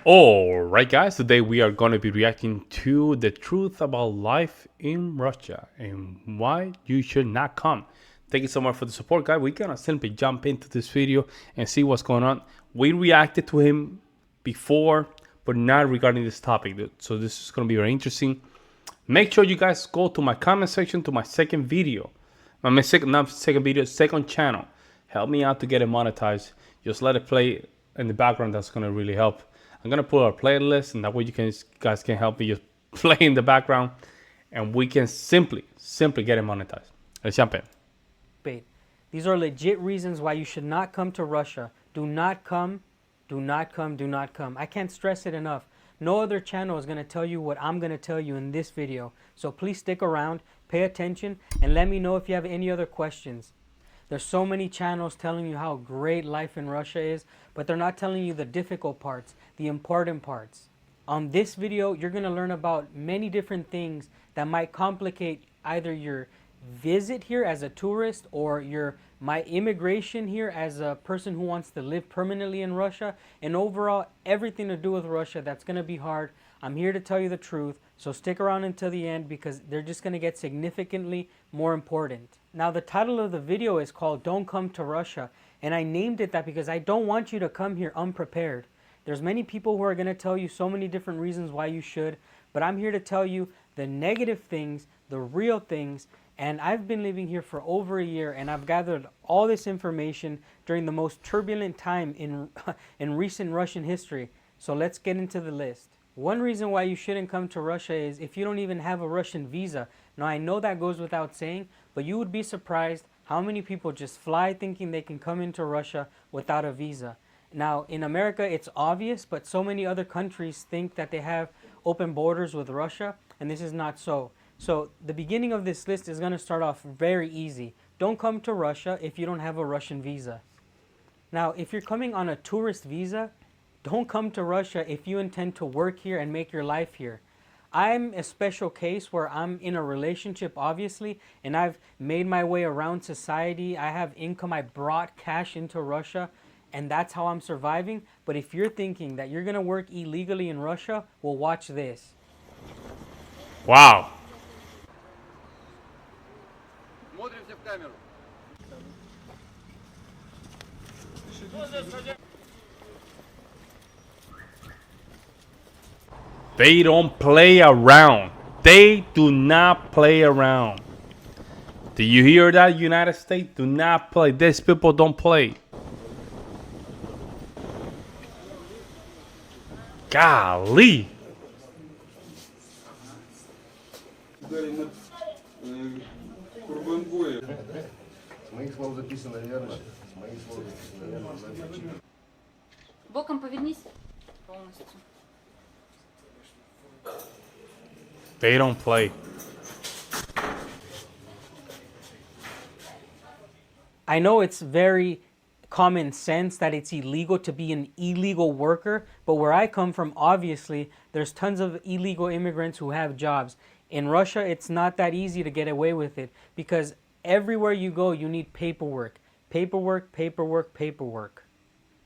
Alright guys, today we are going to be reacting to the truth about life in Russia and why you should not come. Thank you so much for the support, guys. We're going to simply jump into this video and see what's going on. We reacted to him before, but not regarding this topic, dude. So this is going to be very interesting. Make sure you guys go to my comment section, to my second video. Second channel. Help me out to get it monetized. Just let it play in the background. That's going to really help. I'm going to put our playlist, and that way guys can help me just play in the background, and we can simply get it monetized. Let's jump in. These are legit reasons why you should not come to Russia. Do not come, do not come, do not come. I can't stress it enough. No other channel is going to tell you what I'm going to tell you in this video. So please stick around, pay attention, and let me know if you have any other questions. There's so many channels telling you how great life in Russia is, but they're not telling you the difficult parts, the important parts. On this video, you're going to learn about many different things that might complicate either your visit here as a tourist or my immigration here as a person who wants to live permanently in Russia, and overall everything to do with Russia that's going to be hard. I'm here to tell you the truth, so stick around until the end because they're just going to get significantly more important. Now the title of the video is called Don't Come to Russia, and I named it that because I don't want you to come here unprepared. There's many people who are going to tell you so many different reasons why you should, but I'm here to tell you the negative things, the real things, and I've been living here for over a year, and I've gathered all this information during the most turbulent time in recent Russian history. So let's get into the list. One reason why you shouldn't come to Russia is if you don't even have a Russian visa. Now I know that goes without saying, but you would be surprised how many people just fly thinking they can come into Russia without a visa. Now in America it's obvious, but so many other countries think that they have open borders with Russia, and this is not so. So the beginning of this list is going to start off very easy. Don't come to Russia if you don't have a Russian visa. Now if you're coming on a tourist visa, don't come to Russia if you intend to work here and make your life here. I'm a special case where I'm in a relationship, obviously, and I've made my way around society. I have income. I brought cash into Russia, and that's how I'm surviving. But if you're thinking that you're going to work illegally in Russia, well, watch this. Wow. They don't play around. They do not play around. Do you hear that, United States? Do not play. These people don't play. Golly. Боком повернись полностью. They don't play. I know it's very common sense that it's illegal to be an illegal worker, but where I come from, obviously, there's tons of illegal immigrants who have jobs. In Russia, it's not that easy to get away with it because everywhere you go, you need paperwork. Paperwork, paperwork, paperwork.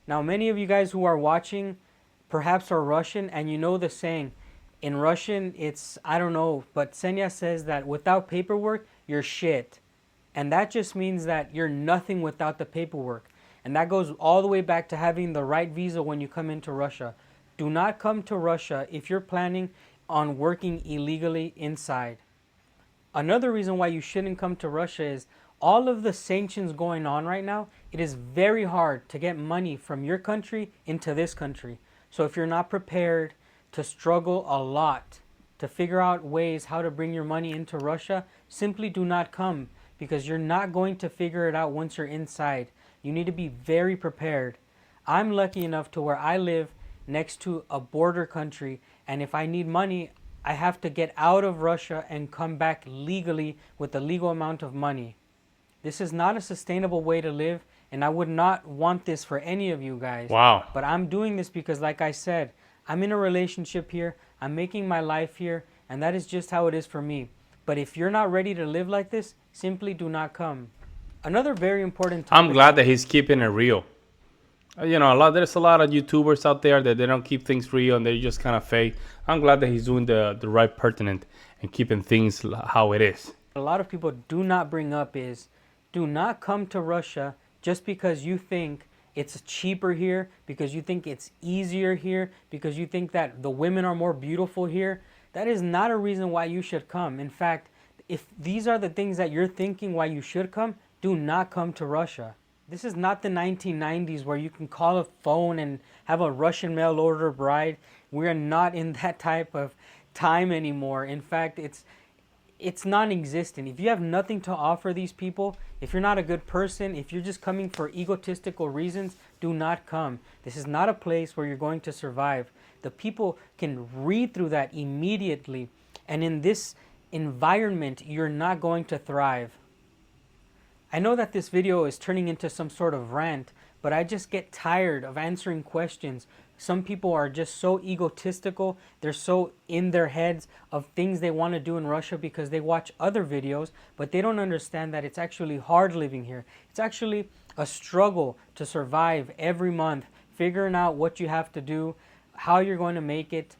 Now, many of you guys who are watching perhaps are Russian, and you know the saying. In Russian, it's, I don't know, but Senya says that without paperwork, you're shit. And that just means that you're nothing without the paperwork. And that goes all the way back to having the right visa when you come into Russia. Do not come to Russia if you're planning on working illegally inside. Another reason why you shouldn't come to Russia is all of the sanctions going on right now. It is very hard to get money from your country into this country. So if you're not prepared to struggle a lot to figure out ways how to bring your money into Russia, simply do not come because you're not going to figure it out once you're inside. You need to be very prepared. I'm lucky enough to where I live next to a border country, and if I need money, I have to get out of Russia and come back legally with a legal amount of money. This is not a sustainable way to live, and I would not want this for any of you guys. Wow. But I'm doing this because, like I said, I'm in a relationship here, I'm making my life here, and that is just how it is for me. But if you're not ready to live like this, simply do not come. Another very important topic. I'm glad that he's keeping it real. You know, there's a lot of YouTubers out there that they don't keep things real and they just kind of fake. I'm glad that he's doing the right pertinent and keeping things how it is. A lot of people do not bring up is, do not come to Russia just because you think it's cheaper here, because you think it's easier here, because you think that the women are more beautiful here. That is not a reason why you should come. In fact, if these are the things that you're thinking why you should come, do not come to Russia. This is not the 1990s where you can call a phone and have a Russian mail order bride. We are not in that type of time anymore. In fact, it's non-existent. If you have nothing to offer these people, if you're not a good person, if you're just coming for egotistical reasons, do not come. This is not a place where you're going to survive. The people can read through that immediately, and in this environment, you're not going to thrive. I know that this video is turning into some sort of rant, but I just get tired of answering questions. Some people are just so egotistical. They're so in their heads of things they want to do in Russia because they watch other videos, but they don't understand that it's actually hard living here. It's actually a struggle to survive every month, figuring out what you have to do, how you're going to make it,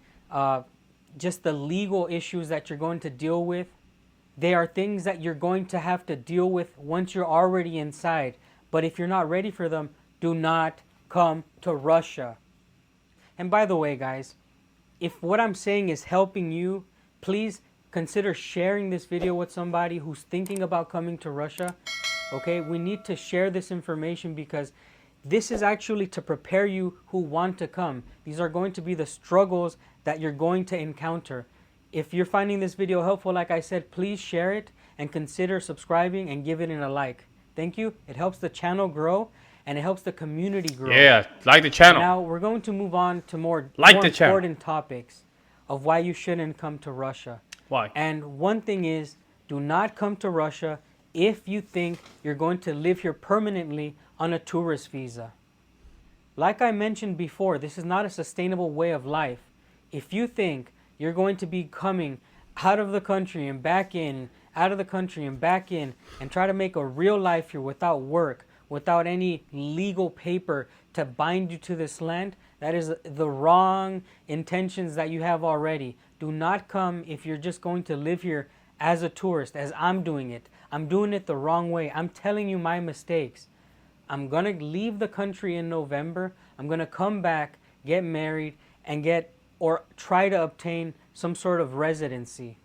just the legal issues that you're going to deal with. They are things that you're going to have to deal with once you're already inside. But if you're not ready for them, do not come to Russia. And by the way, guys, if what I'm saying is helping you, please consider sharing this video with somebody who's thinking about coming to Russia. Okay, we need to share this information because this is actually to prepare you who want to come. These are going to be the struggles that you're going to encounter. If you're finding this video helpful, like I said, please share it and consider subscribing and give it a like. Thank you. It helps the channel grow and it helps the community grow. Yeah, like the channel. Now we're going to move on to more important topics of why you shouldn't come to Russia. Why? And one thing is, do not come to Russia if you think you're going to live here permanently on a tourist visa. Like I mentioned before, this is not a sustainable way of life. If you think you're going to be coming out of the country and back in, out of the country and back in, and try to make a real life here without work, without any legal paper to bind you to this land, that is the wrong intentions that you have already. Do not come if you're just going to live here as a tourist, as I'm doing it. I'm doing it the wrong way. I'm telling you my mistakes. I'm going to leave the country in November. I'm going to come back, get married, and or try to obtain some sort of residency.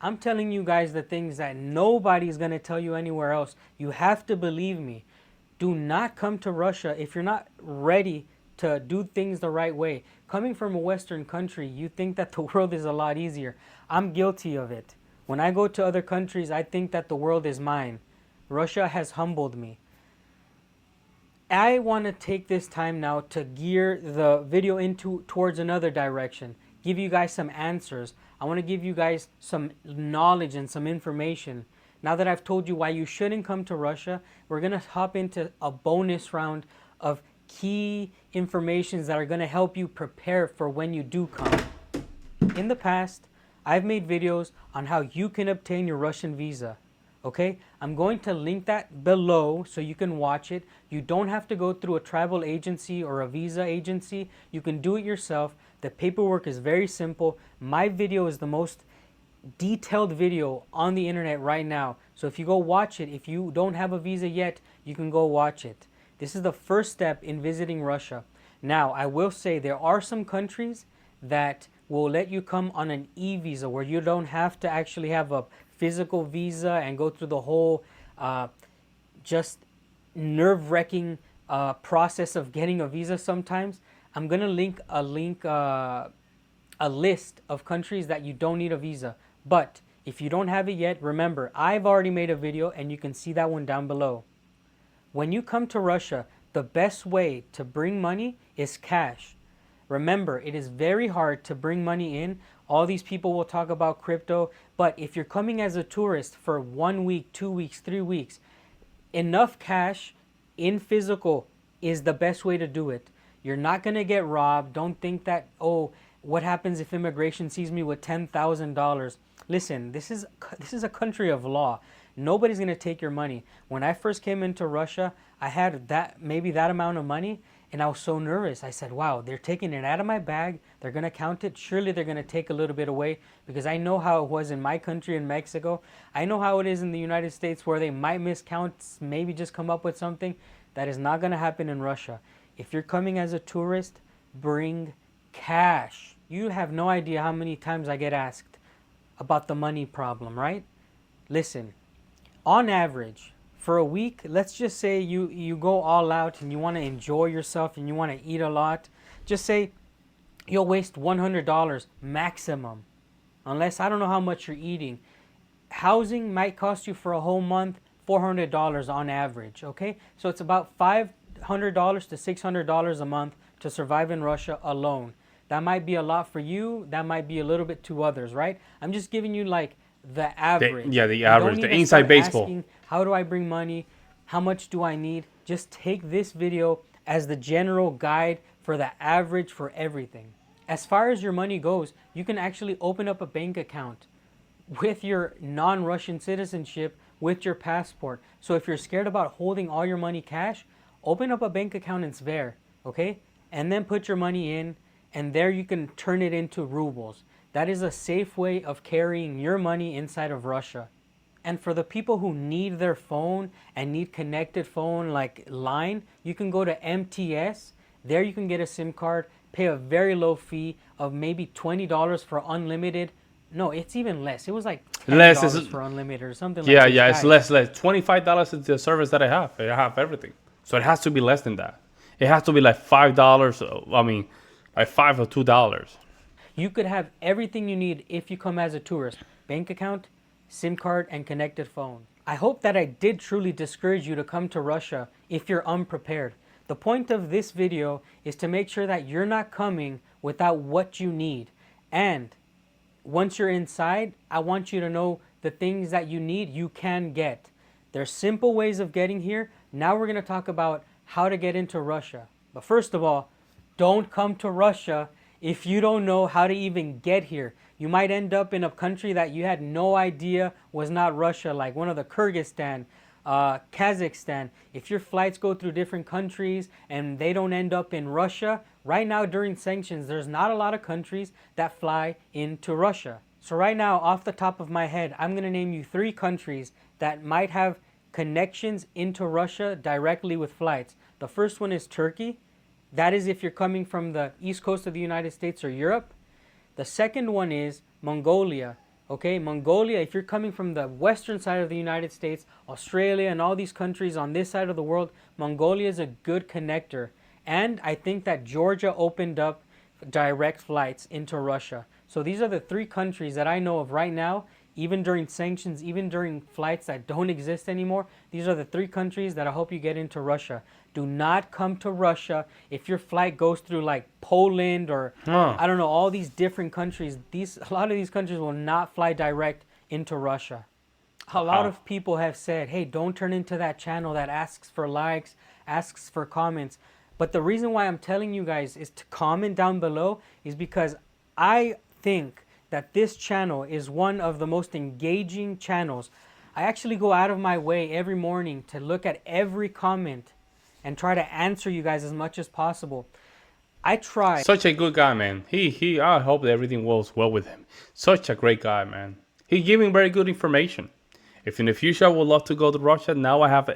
I'm telling you guys the things that nobody's going to tell you anywhere else. You have to believe me. Do not come to Russia if you're not ready to do things the right way. Coming from a Western country, you think that the world is a lot easier. I'm guilty of it. When I go to other countries, I think that the world is mine. Russia has humbled me. I want to take this time now to gear the video towards another direction. Give you guys some answers. I want to give you guys some knowledge and some information. Now that I've told you why you shouldn't come to Russia, we're going to hop into a bonus round of key informations that are going to help you prepare for when you do come. In the past, I've made videos on how you can obtain your Russian visa. Okay, I'm going to link that below so you can watch it. You don't have to go through a travel agency or a visa agency. You can do it yourself. The paperwork is very simple. My video is the most detailed video on the internet right now. So if you go watch it, if you don't have a visa yet, you can go watch it. This is the first step in visiting Russia. Now, I will say there are some countries that will let you come on an e-visa where you don't have to actually have a physical visa and go through the whole just nerve-wracking process of getting a visa sometimes. I'm going to link a list of countries that you don't need a visa. But if you don't have it yet, remember, I've already made a video and you can see that one down below. When you come to Russia, the best way to bring money is cash. Remember, it is very hard to bring money in. All these people will talk about crypto, but if you're coming as a tourist for 1 week, 2 weeks, 3 weeks, enough cash in physical is the best way to do it. You're not going to get robbed. Don't think that, oh, what happens if immigration sees me with $10,000? Listen, this is a country of law. Nobody's going to take your money. When I first came into Russia, I had maybe that amount of money, And I was so nervous. I said, wow, they're taking it out of my bag. They're going to count it. Surely they're going to take a little bit away, because I know how it was in my country in Mexico. I know how it is in the United States, where they might miscount, maybe just come up with something. That is not going to happen in Russia. If you're coming as a tourist, bring cash. You have no idea how many times I get asked about the money problem, right? Listen, on average, for a week, let's just say you go all out and you want to enjoy yourself and you want to eat a lot. Just say you'll waste $100 maximum, unless I don't know how much you're eating. Housing might cost you for a whole month $400 on average, okay? So it's about $500 to $600 a month to survive in Russia alone. That might be a lot for you. That might be a little bit to others, right? I'm just giving you like the average. The average, the inside baseball. Asking, how do I bring money? How much do I need? Just take this video as the general guide for the average for everything. As far as your money goes, you can actually open up a bank account with your non-Russian citizenship, with your passport. So if you're scared about holding all your money cash, open up a bank account in Sver, okay? And then put your money in, and there you can turn it into rubles. That is a safe way of carrying your money inside of Russia. And for the people who need their phone and need connected phone like line, you can go to MTS. There you can get a SIM card, pay a very low fee of maybe $20 for unlimited. No, it's even less. It was like $10 for unlimited or something like that. Yeah, it's less. $25 is the service that I have. I have everything. So it has to be less than that. It has to be like $5. I mean, like $5 or $2. You could have everything you need if you come as a tourist. Bank account, SIM card, and connected phone. I hope that I did truly discourage you to come to Russia if you're unprepared. The point of this video is to make sure that you're not coming without what you need. And once you're inside, I want you to know the things that you need, you can get. There's simple ways of getting here. Now we're going to talk about how to get into Russia. But first of all, don't come to Russia if you don't know how to even get here. You might end up in a country that you had no idea was not Russia, like one of the Kyrgyzstan, Kazakhstan. If your flights go through different countries and they don't end up in Russia, right now during sanctions, there's not a lot of countries that fly into Russia. So right now, off the top of my head, I'm going to name you 3 countries that might have connections into Russia directly with flights. The first one is Turkey. That is if you're coming from the east coast of the United States or Europe. The second one is Mongolia. Okay, Mongolia, if you're coming from the western side of the United States, Australia, and all these countries on this side of the world, Mongolia is a good connector. And I think that Georgia opened up direct flights into Russia. So these are the 3 countries that I know of right now, even during sanctions, even during flights that don't exist anymore. These are the 3 countries that I hope you get into Russia. Do not come to Russia if your flight goes through like Poland or I don't know, all these different countries. A lot of these countries will not fly direct into Russia. A lot of people have said, hey, don't turn into that channel that asks for likes, asks for comments. But the reason why I'm telling you guys is to comment down below is because I think that this channel is one of the most engaging channels. I actually go out of my way every morning to look at every comment and try to answer you guys as much as possible. I try. Such a good guy, man. I hope that everything goes well with him. Such a great guy, man. He's giving very good information. If in the future I would love to go to Russia, now I have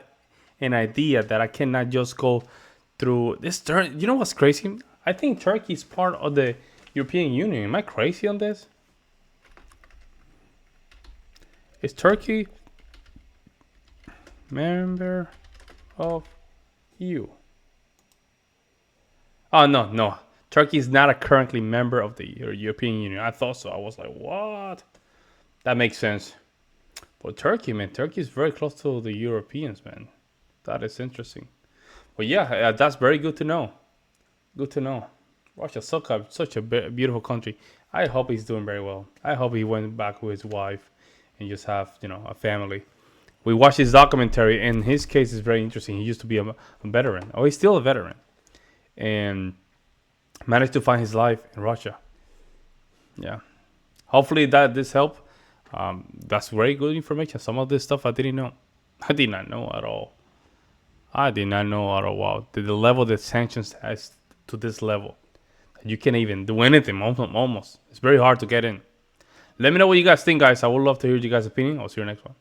an idea that I cannot just go through this. You know what's crazy? I think Turkey is part of the European Union. Am I crazy on this? Is Turkey member of EU? Oh, no. Turkey is not a currently member of the European Union. I thought so. I was like, what? That makes sense. But Turkey, man, Turkey is very close to the Europeans, man. That is interesting. But yeah, that's very good to know. Good to know. Russia, such a beautiful country. I hope he's doing very well. I hope he went back with his wife and just have, a family. We watched his documentary, and his case is very interesting. He used to be a veteran. Oh, he's still a veteran. And managed to find his life in Russia. Yeah. Hopefully this helped. That's very good information. Some of this stuff I didn't know. I did not know at all. I did not know at all. Wow, the level that sanctions has to this level. You can't even do anything, almost. It's very hard to get in. Let me know what you guys think, guys. I would love to hear you guys' opinion. I'll see you next one.